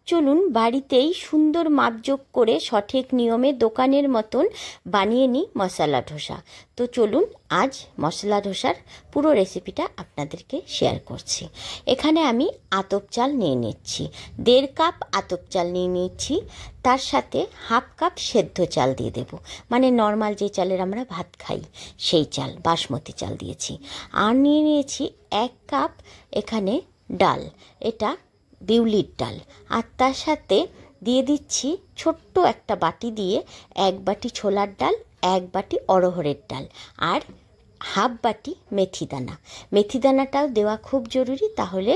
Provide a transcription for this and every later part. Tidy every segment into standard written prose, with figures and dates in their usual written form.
চলুন বাড়িতেই সুন্দর মাপজোক করে সঠিক নিয়মে দোকানের মতন বানিয়ে নিই মশলা ধোসা। তো চলুন আজ মশলা ধোসার পুরো রেসিপিটা আপনাদেরকে শেয়ার করছি। এখানে আমি আতপ চাল নিয়ে নিচ্ছি, 1.5 কাপ আতপ চাল নিয়ে নিচ্ছি। তার সাথে 1/2 কাপ সেদ্ধ চাল দিয়ে দেব, মানে নর্মাল যে চালের আমরা ভাত খাই সেই চাল, বাসমতি চাল দিয়েছি। আর নিয়ে নিয়েছি 1 কাপ এখানে ডাল, এটা বিউলির ডাল। আর তার সাথে দিয়ে দিচ্ছি ছোট্ট একটা বাটি দিয়ে 1 বাটি ছোলার ডাল, 1 বাটি অড়হরের ডাল, আর 1/2 বাটি মেথি দানা। মেথি দানাটাও দেওয়া খুব জরুরি, তাহলে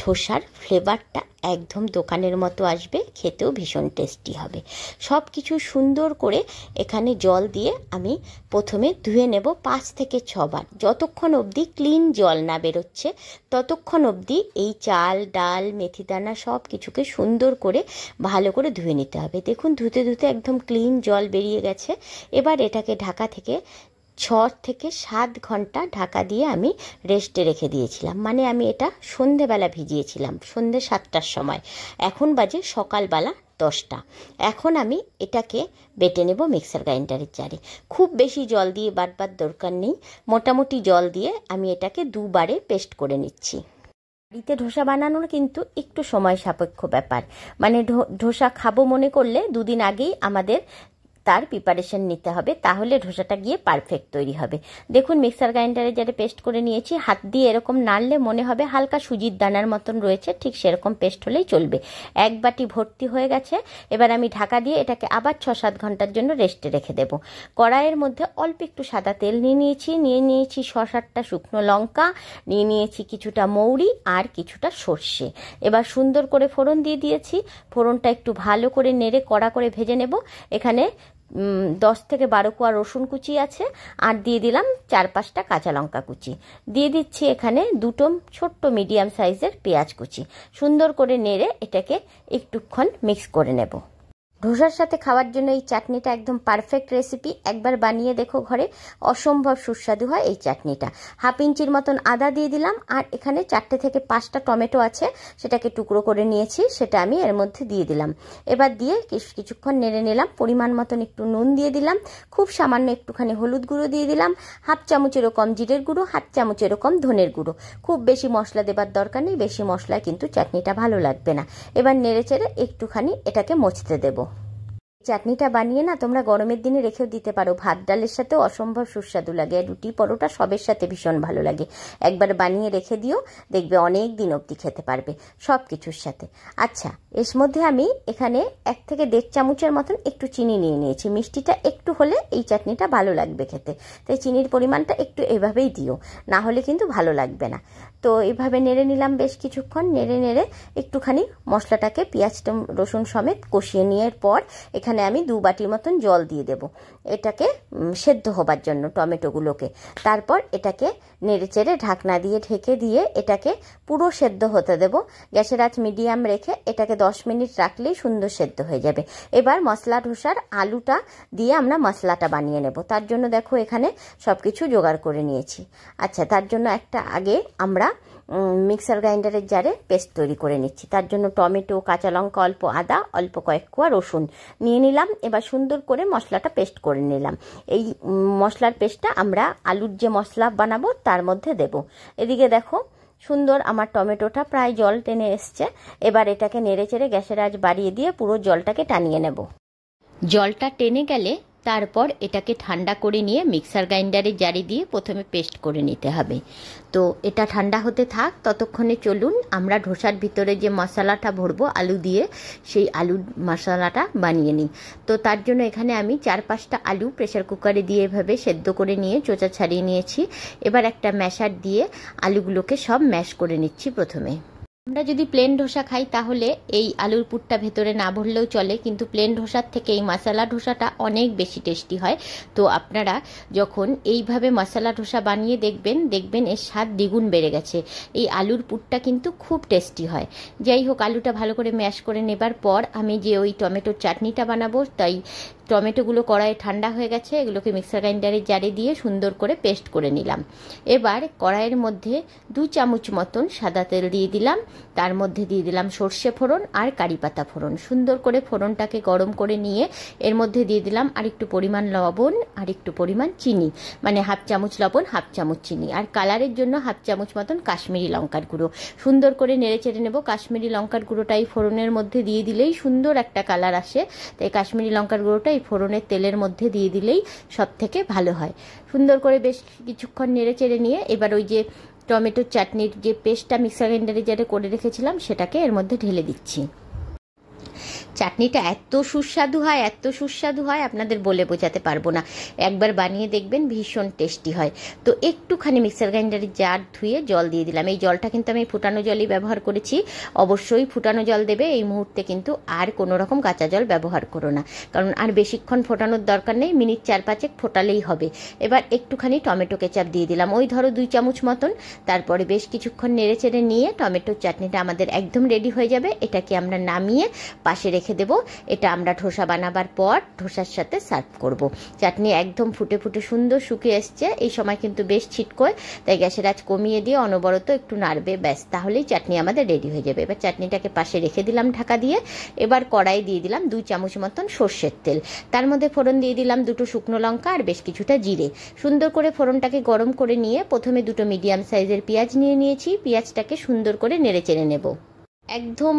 ধোসার ফ্লেভারটা একদম দোকানের মতো আসবে, খেতেও ভীষণ টেস্টি হবে। সব কিছু সুন্দর করে এখানে জল দিয়ে আমি প্রথমে ধুয়ে নেব 5 থেকে 6 বার। যতক্ষণ অবধি ক্লিন জল না বেরোচ্ছে ততক্ষণ অবধি এই চাল, ডাল, মেথি দানা সব কিছুকে সুন্দর করে ভালো করে ধুয়ে নিতে হবে। দেখুন ধুতে ধুতে একদম ক্লিন জল বেরিয়ে গেছে। এবার এটাকে ঢাকা থেকে 6 থেকে 7 ঘন্টা ঢাকা দিয়ে আমি রেস্টে রেখে দিয়েছিলাম, মানে আমি এটা সন্ধেবেলা ভিজিয়েছিলাম, সন্ধে 7টার সময়। এখন বাজে সকালবেলা 10টা। এখন আমি এটাকে বেটে নেব মিক্সার গ্রাইন্ডারের জারে। খুব বেশি জল দিয়ে বাটবার দরকার নেই, মোটামুটি জল দিয়ে আমি এটাকে 2 বারে পেস্ট করে নিচ্ছি। বাড়িতে ধোসা বানানোর কিন্তু একটু সময় সাপেক্ষ ব্যাপার, মানে ধোসা খাবো মনে করলে 2 দিন আগেই আমাদের তার প্রিপারেশন নিতে হবে, তাহলে ধোসাটা গিয়ে পারফেক্ট তৈরি হবে। দেখুন মিক্সার গ্রাইন্ডারে যাতে পেস্ট করে নিয়েছি, হাত দিয়ে এরকম নাড়লে মনে হবে হালকা সুজির দানার মতন রয়েছে, ঠিক সেরকম পেস্ট হলেই চলবে। 1 বাটি ভর্তি হয়ে গেছে। এবার আমি ঢাকা দিয়ে এটাকে আবার 6-7 ঘন্টার জন্য রেস্টে রেখে দেব। কড়াইয়ের মধ্যে অল্প একটু সাদা তেল নিয়ে নিয়েছি 6-7টা শুকনো লঙ্কা, নিয়ে নিয়েছি কিছুটা মৌরি আর কিছুটা সর্ষে। এবার সুন্দর করে ফোড়ন দিয়ে দিয়েছি। ফোড়নটা একটু ভালো করে নেড়ে কড়া করে ভেজে নেব। এখানে 10 থেকে 12 কোয়া রসুন কুচি আছে, আর দিয়ে দিলাম 4-5টা কাঁচা লঙ্কা কুচি। দিয়ে দিচ্ছি এখানে 2টো ছোট্ট মিডিয়াম সাইজের পেঁয়াজ কুচি। সুন্দর করে নেড়ে এটাকে একটুক্ষণ মিক্স করে নেব। ধোসার সাথে খাওয়ার জন্য এই চাটনিটা একদম পারফেক্ট রেসিপি। একবার বানিয়ে দেখো ঘরে, অসম্ভব সুস্বাদু হয় এই চাটনিটা। 1/2 ইঞ্চির মতন আদা দিয়ে দিলাম, আর এখানে 4 থেকে 5টা টমেটো আছে, সেটাকে টুকরো করে নিয়েছি, সেটা আমি এর মধ্যে দিয়ে দিলাম। এবার দিয়ে কিছুক্ষণ নেড়ে নিলাম। পরিমাণ মতন একটু নুন দিয়ে দিলাম, খুব সামান্য একটুখানি হলুদ গুঁড়ো দিয়ে দিলাম, 1/2 চামচেরও কম জিরের গুঁড়ো, 1/2 চামচেরও কম ধনের গুঁড়ো। খুব বেশি মশলা দেবার দরকার নেই, বেশি মশলায় কিন্তু চাটনিটা ভালো লাগবে না। এবার নেড়ে চেড়ে একটুখানি এটাকে মজতে দেবো। চাটনিটা বানিয়ে না তোমরা গরমের দিনে রেখেও দিতে পারো, ভাত ডালের সাথেও অসম্ভব সুস্বাদু লাগে, রুটি পরোটা সবের সাথে ভীষণ ভালো লাগে। একবার বানিয়ে রেখে দিও, দেখবে অনেক দিন অবধি খেতে পারবে সব কিছুর সাথে। আচ্ছা, এর মধ্যে আমি এখানে 1 থেকে 1.5 চামচের মতন একটু চিনি নিয়ে নিয়েছি। মিষ্টিটা একটু হলে এই চাটনিটা ভালো লাগবে খেতে, তাই চিনির পরিমাণটা একটু এভাবেই দিও, না হলে কিন্তু ভালো লাগবে না। তো এইভাবে নেড়ে নিলাম বেশ কিছুক্ষণ। নেড়ে একটুখানি মশলাটাকে পেঁয়াজ রসুন সমেত কষিয়ে নেওয়ার পর এখানে আমি 2 বাটির মতন জল দিয়ে দেব এটাকে সেদ্ধ হবার জন্য, টমেটোগুলোকে। তারপর এটাকে নেড়ে চেড়ে ঢাকনা দিয়ে ঢেকে দিয়ে এটাকে পুরো সেদ্ধ হতে দেব। গ্যাসের আঁচ মিডিয়াম রেখে এটাকে 10 মিনিট রাখলেই সুন্দর সেদ্ধ হয়ে যাবে। এবার মশলা ধোসার আলুটা দিয়ে আমরা মশলাটা বানিয়ে নেব। তার জন্য দেখো এখানে সব কিছু জোগাড় করে নিয়েছি। আচ্ছা, তার জন্য একটা আগে আমরা মিক্সার গ্রাইন্ডারের জারে পেস্ট তৈরি করে নিচ্ছি। তার জন্য টমেটো, কাঁচা লঙ্কা, অল্প আদা, অল্প কয়েক কোয়া রসুন নিয়ে নিলাম। এবার সুন্দর করে মশলাটা পেস্ট করে নিলাম। এই মশলার পেস্টটা আমরা আলুর যে মশলা বানাবো তার মধ্যে দেব। এদিকে দেখো সুন্দর আমার টমেটোটা প্রায় জল টেনে এসছে। এবার এটাকে নেড়ে চেড়ে গ্যাসের আঁচ বাড়িয়ে দিয়ে পুরো জলটাকে টানিয়ে নেব। জলটা টেনে গেলে তারপর এটাকে ঠান্ডা করে নিয়ে মিক্সার গ্রাইন্ডারের জারে দিয়ে প্রথমে পেস্ট করে নিতে হবে। তো এটা ঠান্ডা হতে থাক, ততক্ষণে চলুন আমরা ধোসার ভিতরে যে মশলাটা ভরবো আলু দিয়ে, সেই আলুর মশলাটা বানিয়ে নিই। তো তার জন্য এখানে আমি 4-5টা আলু প্রেসার কুকারে দিয়ে এভাবে সেদ্ধ করে নিয়ে চোচা ছাড়িয়ে নিয়েছি। এবার একটা ম্যাশার দিয়ে আলুগুলোকে সব ম্যাশ করে নিচ্ছি প্রথমে। আমরা যদি প্লেন ধোসা খাই তাহলে এই আলুর পুরটা ভেতরে না ভরলেও চলে, কিন্তু প্লেন ধোসার থেকে এই মশলা ধোসাটা অনেক বেশি টেস্টি হয়। তো আপনারা যখন এইভাবে মশলা ধোসা বানিয়ে দেখবেন এর স্বাদ দ্বিগুণ বেড়ে গেছে। এই আলুর পুরটা কিন্তু খুব টেস্টি হয়। যাই হোক, আলুটা ভালো করে ম্যাশ করে নেবার পর আমি যে ওই টমেটোর চাটনিটা বানাবো, তাই টমেটোগুলো কড়াইয়ে ঠান্ডা হয়ে গেছে, এগুলোকে মিক্সার গ্রাইন্ডারের জারে দিয়ে সুন্দর করে পেস্ট করে নিলাম। এবার কড়াইয়ের মধ্যে 2 চামচ মতন সাদা তেল দিয়ে দিলাম, তার মধ্যে দিয়ে দিলাম সর্ষে ফোড়ন আর কারি পাতা ফোড়ন। সুন্দর করে ফোড়নটাকে গরম করে নিয়ে এর মধ্যে দিয়ে দিলাম আর একটু পরিমাণ লবণ আর একটু পরিমাণ চিনি, মানে 1/2 চামচ লবণ 1/2 চামচ চিনি, আর কালারের জন্য 1/2 চামচ মতন কাশ্মীরি লঙ্কার গুঁড়ো। সুন্দর করে নেড়ে চেড়ে নেব। কাশ্মীরি লঙ্কার গুঁড়োটা এই ফোড়নের মধ্যে দিয়ে দিলেই সুন্দর একটা কালার আসে, তাই কাশ্মীরি লঙ্কার গুঁড়োটা এই ফোড়নের তেলের মধ্যে দিয়ে দিলেই সব থেকে ভালো হয়। সুন্দর করে বেশ কিছুক্ষণ নেড়ে চেড়ে নিয়ে এবার ওই যে টমেটোর চাটনির যে পেস্টটা মিক্সার গ্রাইন্ডারে যেটা করে রেখেছিলাম সেটাকে এর মধ্যে ঢেলে দিচ্ছি। চাটনিটা এত সুস্বাদু হয়, এত সুস্বাদু হয় আপনাদের বলে বোঝাতে পারবো না। একবার বানিয়ে দেখবেন, ভীষণ টেস্টি হয়। তো একটুখানি মিক্সার গ্রাইন্ডারের জার ধুয়ে জল দিয়ে দিলাম। এই জলটা কিন্তু আমি ফুটানো জলই ব্যবহার করেছি, অবশ্যই ফুটানো জল দেবে এই মুহূর্তে, কিন্তু আর কোনো রকম কাঁচা জল ব্যবহার করো না, কারণ আর বেশিক্ষণ ফোটানোর দরকার নেই, মিনিট 4-5 ফোটালেই হবে। এবার একটুখানি টমেটো কেচাপ দিয়ে দিলাম, ওই ধরো 2 চামচ মতন। তারপরে বেশ কিছুক্ষণ নেড়ে চেড়ে নিয়ে টমেটোর চাটনিটা আমাদের একদম রেডি হয়ে যাবে। এটাকে আমরা নামিয়ে পাশে রেখে দেব। এটা আমরা ধোসা বানাবার পর ধোসার সাথে সার্ভ করব। চাটনি একদম ফুটে ফুটে সুন্দর শুকিয়ে এসছে, এই সময় কিন্তু বেশ ছিটকোয়, তাই গ্যাসের আঁচ কমিয়ে দিয়ে অনবরত একটু নাড়বে, ব্যাস তাহলেই চাটনি আমাদের রেডি হয়ে যাবে। এবার চাটনিটাকে পাশে রেখে দিলাম ঢাকা দিয়ে। এবার কড়াই দিয়ে দিলাম 2 চামচ মতন সর্ষের তেল, তার মধ্যে ফোড়ন দিয়ে দিলাম 2টো শুকনো লঙ্কা আর বেশ কিছুটা জিরে। সুন্দর করে ফোড়নটাকে গরম করে নিয়ে প্রথমে 2টো মিডিয়াম সাইজের পেঁয়াজ নিয়ে নিয়েছি, পেঁয়াজটাকে সুন্দর করে নেড়ে চেড়ে নেব। একদম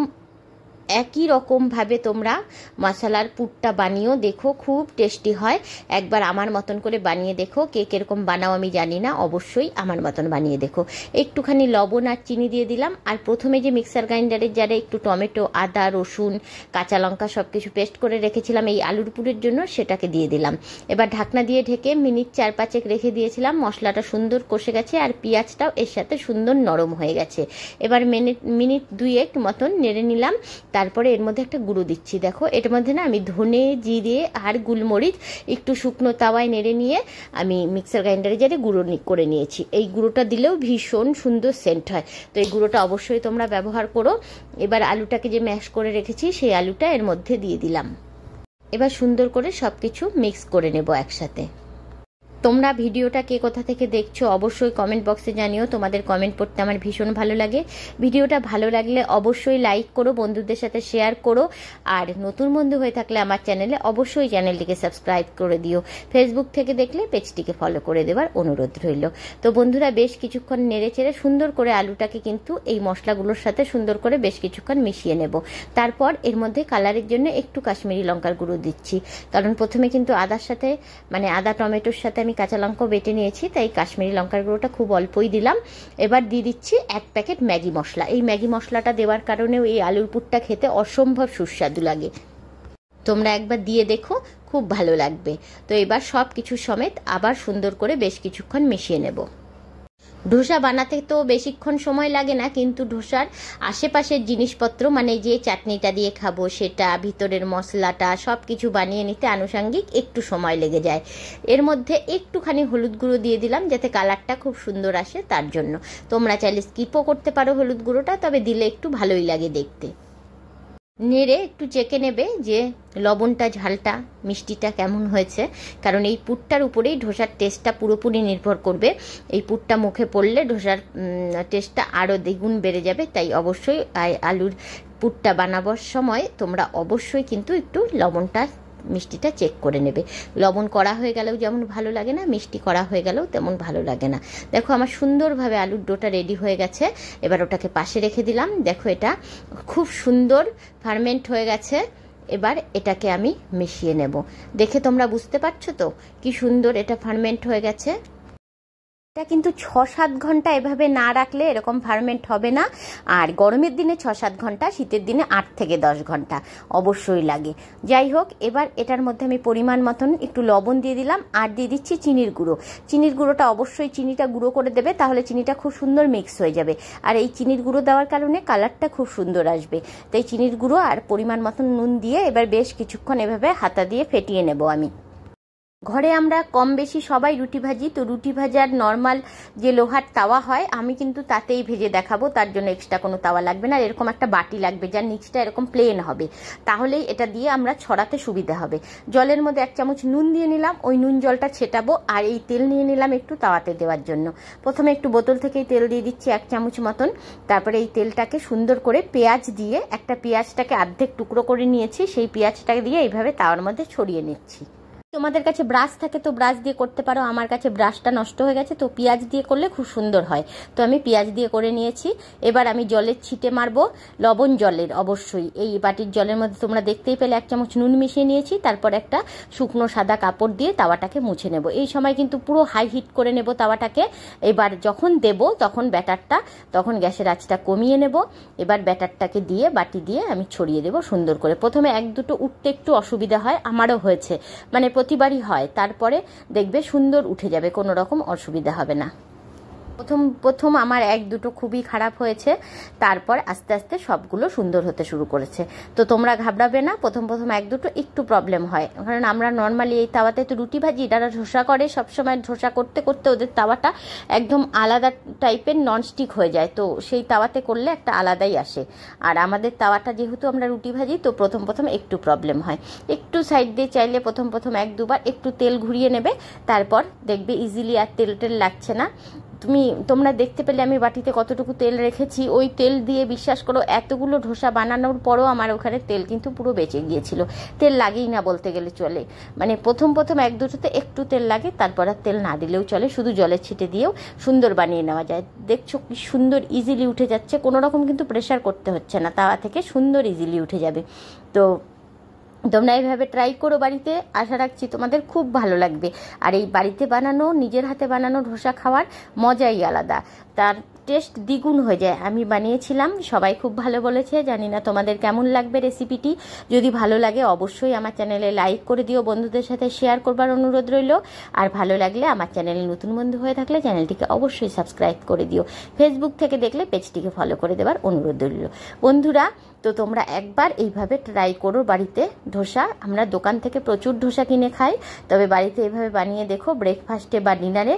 একই রকমভাবে তোমরা মশলার পুরটা বানিয়েও দেখো, খুব টেস্টি হয়। একবার আমার মতন করে বানিয়ে দেখো, কে কীরকম বানাও আমি জানি না, অবশ্যই আমার মতন বানিয়ে দেখো। একটুখানি লবণ আর চিনি দিয়ে দিলাম, আর প্রথমে যে মিক্সার গ্রাইন্ডারের জারে একটু টমেটো, আদা, রসুন, কাঁচা লঙ্কা সব কিছু পেস্ট করে রেখেছিলাম এই আলুর পুরের জন্য, সেটাকে দিয়ে দিলাম। এবার ঢাকনা দিয়ে ঢেকে মিনিট 4-5 রেখে দিয়েছিলাম। মশলাটা সুন্দর কষে গেছে আর পেঁয়াজটাও এর সাথে সুন্দর নরম হয়ে গেছে। এবার মিনিট 2 মতন নেড়ে নিলাম। তারপরে এর মধ্যে একটা গুঁড়ো দিচ্ছি, দেখো এর মধ্যে না আমি ধনে, জিরে আর গোলমরিচ একটু শুকনো তাওয়ায় নেড়ে নিয়ে আমি মিক্সার গ্রাইন্ডারে যেটা গুঁড়ো করে নিয়েছি। এই গুঁড়োটা দিলেও ভীষণ সুন্দর সেন্ট হয়, তো এই গুঁড়োটা অবশ্যই তোমরা ব্যবহার করো। এবার আলুটাকে যে ম্যাশ করে রেখেছি সেই আলুটা এর মধ্যে দিয়ে দিলাম। এবার সুন্দর করে সব কিছু মিক্স করে নেব একসাথে। তোমরা ভিডিওটা কে কোথা থেকে দেখছো অবশ্যই কমেন্ট বক্সে জানিও, তোমাদের কমেন্ট পড়তে আমার ভীষণ ভালো লাগে। ভিডিওটা ভালো লাগলে অবশ্যই লাইক করো, বন্ধুদের সাথে শেয়ার করো, আর নতুন বন্ধু হয়ে থাকলে আমার চ্যানেলে অবশ্যই চ্যানেলটিকে সাবস্ক্রাইব করে দিও। ফেসবুক থেকে দেখলে পেজটিকে ফলো করে দেওয়ার অনুরোধ রইল। তো বন্ধুরা বেশ কিছুক্ষণ নেড়ে চেড়ে সুন্দর করে আলুটাকে কিন্তু এই মশলাগুলোর সাথে সুন্দর করে বেশ কিছুক্ষণ মিশিয়ে নেব। তারপর এর মধ্যে কালারের জন্য একটু কাশ্মীরি লঙ্কার গুঁড়ো দিচ্ছি, কারণ প্রথমে কিন্তু আদার সাথে মানে আদা টমেটোর সাথে আমি কাঁচা লঙ্কাও বেটে নিয়েছি, তাই কাশ্মীরি লঙ্কার গুঁড়োটা খুব অল্পই দিলাম। এবার দিয়ে দিচ্ছি 1 প্যাকেট ম্যাগি মশলা। এই ম্যাগি মশলাটা দেওয়ার কারণেও এই আলুর পুরটা খেতে অসম্ভব সুস্বাদু লাগে, তোমরা একবার দিয়ে দেখো, খুব ভালো লাগবে। তো এবার সব কিছু সমেত আবার সুন্দর করে বেশ কিছুক্ষণ মিশিয়ে নেব। ধোসা বানাতে তো বেশিক্ষণ সময় লাগে না, কিন্তু ধোসার আশেপাশের জিনিসপত্র মানে যে চাটনিটা দিয়ে খাবো সেটা, ভিতরের মশলাটা সব কিছু বানিয়ে নিতে আনুষঙ্গিক একটু সময় লেগে যায়। এর মধ্যে একটুখানি হলুদ গুঁড়ো দিয়ে দিলাম যাতে কালারটা খুব সুন্দর আসে, তার জন্য। তোমরা চাইলে স্কিপও করতে পারো হলুদ গুঁড়োটা, তবে দিলে একটু ভালোই লাগে দেখতে। নেড়ে একটু চেখে নেবে যে লবণটা, ঝালটা, মিষ্টিটা কেমন হয়েছে, কারণ এই পুরটার উপরেই ধোসার টেস্টটা পুরোপুরি নির্ভর করবে। এই পুরটা মুখে পড়লে ধোসার টেস্টটা আরও দ্বিগুণ বেড়ে যাবে, তাই অবশ্যই আলুর পুরটা বানাবার সময় তোমরা অবশ্যই কিন্তু একটু লবণটা, মিষ্টিটা চেক করে নেবে। লবণ করা হয়ে গেলেও যেমন ভালো লাগে না, মিষ্টি করা হয়ে গেলেও তেমন ভালো লাগে না। দেখো আমার সুন্দরভাবে আলুর ডোটা রেডি হয়ে গেছে। এবার ওটাকে পাশে রেখে দিলাম। দেখো এটা খুব সুন্দর ফার্মেন্ট হয়ে গেছে। এবার এটাকে আমি মিশিয়ে নেব। দেখে তোমরা বুঝতে পারছো তো কি সুন্দর এটা ফার্মেন্ট হয়ে গেছে। এটা কিন্তু 6-7 ঘন্টা এভাবে না রাখলে এরকম ফার্মেন্ট হবে না। আর গরমের দিনে 6-7 ঘন্টা, শীতের দিনে 8 থেকে 10 ঘন্টা অবশ্যই লাগে। যাই হোক, এবার এটার মধ্যে আমি পরিমাণ মতন একটু লবণ দিয়ে দিলাম, আর দিয়ে দিচ্ছি চিনির গুঁড়ো। চিনির গুঁড়োটা অবশ্যই চিনিটা গুঁড়ো করে দেবে, তাহলে চিনিটা খুব সুন্দর মিক্স হয়ে যাবে। আর এই চিনির গুঁড়ো দেওয়ার কারণে কালারটা খুব সুন্দর আসবে। তাই চিনির গুঁড়ো আর পরিমাণ মতন নুন দিয়ে এবার বেশ কিছুক্ষণ এভাবে হাতা দিয়ে ফেটিয়ে নেব আমি। ঘরে আমরা কম বেশি সবাই রুটি ভাজি, তো রুটি ভাজার নর্মাল যে লোহার তাওয়া হয় আমি কিন্তু তাতেই ভেজে দেখাবো, তার জন্য এক্সট্রা কোনো তাওয়া লাগবে না। এরকম একটা বাটি লাগবে যার নিচটা এরকম প্লেন হবে, তাহলেই এটা দিয়ে আমরা ছড়াতে সুবিধা হবে। জলের মধ্যে 1 চামচ নুন দিয়ে নিলাম, ওই নুন জলটা ছেটাবো। আর এই তেল নিয়ে নিলাম একটু তাওয়াতে দেওয়ার জন্য। প্রথমে একটু বোতল থেকেই তেল দিয়ে দিচ্ছি 1 চামচ মতন। তারপরে এই তেলটাকে সুন্দর করে পেঁয়াজ দিয়ে, একটা পেঁয়াজটাকে অর্ধেক টুকরো করে নিয়েছি, সেই পেঁয়াজটাকে দিয়ে এইভাবে তাওয়ার মধ্যে ছড়িয়ে নিচ্ছি। তোমাদের কাছে ব্রাশ থাকে তো ব্রাশ দিয়ে করতে পারো, আমার কাছে ব্রাশটা নষ্ট হয়ে গেছে, তো পেঁয়াজ দিয়ে করলে খুব সুন্দর হয়, তো আমি পেঁয়াজ দিয়ে করে নিয়েছি। এবার আমি জলের ছিটে মারবো, লবণ জলের অবশ্যই। এই বাটির জলের মধ্যে তোমরা দেখতেই পেলে 1 চামচ নুন মিশিয়ে নিয়েছি। তারপর একটা শুকনো সাদা কাপড় দিয়ে তাওয়াটাকে মুছে নেব। এই সময় কিন্তু পুরো হাই হিট করে নেব তাওয়াটাকে। এবার যখন দেব তখন ব্যাটারটা, তখন গ্যাসের আঁচটা কমিয়ে নেব। এবার ব্যাটারটাকে দিয়ে বাটি দিয়ে আমি ছড়িয়ে দেব সুন্দর করে। প্রথমে 1-2টো উঠতে একটু অসুবিধা হয়, আমারও হয়েছে, মানে প্রতিবারই হয়। তারপরে দেখবে সুন্দর উঠে যাবে, কোনো রকম অসুবিধা হবে না। প্রথম আমার 1-2টো খুবই খারাপ হয়েছে, তারপর আস্তে আস্তে সবগুলো সুন্দর হতে শুরু করেছে। তো তোমরা ঘাবড়াবে না, প্রথম 1-2টো একটু প্রবলেম হয়, কারণ আমরা নর্মালি এই তাওয়াতে তো রুটি ভাজি, যারা ধোসা করে সবসময় ধোসা করতে করতে ওদের তাওয়াটা একদম আলাদা টাইপের ননস্টিক হয়ে যায়, তো সেই তাওয়াতে করলে একটা আলাদাই আসে। আর আমাদের তাওয়াটা যেহেতু আমরা রুটি ভাজি, তো প্রথম একটু প্রবলেম হয়। একটু সাইড দিয়ে চাইলে প্রথম 1-2বার একটু তেল ঘুরিয়ে নেবে, তারপর দেখবে ইজিলি আর তেল লাগছে না। তোমরা দেখতে পেলে আমি বাটিতে কতটুকু তেল রেখেছি, ওই তেল দিয়ে বিশ্বাস করো এতগুলো ধোসা বানানোর পরও আমার ওখানে তেল কিন্তু পুরো বেঁচে গিয়েছিল। তেল লাগেই না বলতে গেলে চলে, মানে প্রথম 1-2টোতে একটু তেল লাগে, তারপর আর তেল না দিলেও চলে, শুধু জলের ছিটে দিয়েও সুন্দর বানিয়ে নেওয়া যায়। দেখছো কি সুন্দর ইজিলি উঠে যাচ্ছে, কোনো রকম কিন্তু প্রেশার করতে হচ্ছে না, তাওয়া থেকে সুন্দর ইজিলি উঠে যাবে। তো তোমরা এইভাবে ট্রাই করো বাড়িতে, আশা রাখছি তোমাদের খুব ভালো লাগবে। আর এই বাড়িতে বানানো, নিজের হাতে বানানো ধোসা খাওয়ার মজাই আলাদা, তার টেস্ট দ্বিগুণ হয়ে যায়। আমি বানিয়েছিলাম, সবাই খুব ভালো বলেছে, জানি না তোমাদের কেমন লাগবে রেসিপিটি। যদি ভালো লাগে অবশ্যই আমার চ্যানেলে লাইক করে দিও, বন্ধুদের সাথে শেয়ার করবার অনুরোধ রইল। আর ভালো লাগলে আমার চ্যানেলে নতুন বন্ধু হয়ে থাকলে চ্যানেলটিকে অবশ্যই সাবস্ক্রাইব করে দিও। ফেসবুক থেকে দেখলে পেজটিকে ফলো করে দেওয়ার অনুরোধ রইল। বন্ধুরা, তো তোমরা একবার এইভাবে ট্রাই করো বাড়িতে ধোসা। আমরা দোকান থেকে প্রচুর ধোসা কিনে খাই, তবে বাড়িতে এইভাবে বানিয়ে দেখো, ব্রেকফাস্টে বা ডিনারে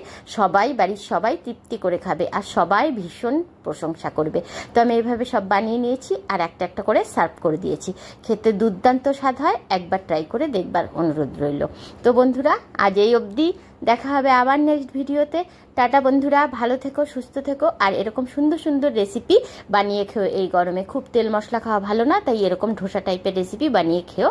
বাড়ির সবাই তৃপ্তি করে খাবে, আর সবাই ভীষণ প্রশংসা করবে। তো আমি এইভাবে সব বানিয়ে নিয়েছি আর একটা করে সার্ভ করে দিয়েছি। খেতে দুর্দান্ত স্বাদ হয়, একবার ট্রাই করে দেখবার অনুরোধ রইল। তো বন্ধুরা, আজ এই অবধি, দেখা হবে আবার নেক্সট ভিডিওতে। টাটা বন্ধুরা, ভালো থেকো, সুস্থ থেকো, আর এরকম সুন্দর সুন্দর রেসিপি বানিয়ে খেও। এই গরমে খুব তেল মশলা খাওয়া ভালো না, তাই এরকম ধোসা টাইপের রেসিপি বানিয়ে খেও।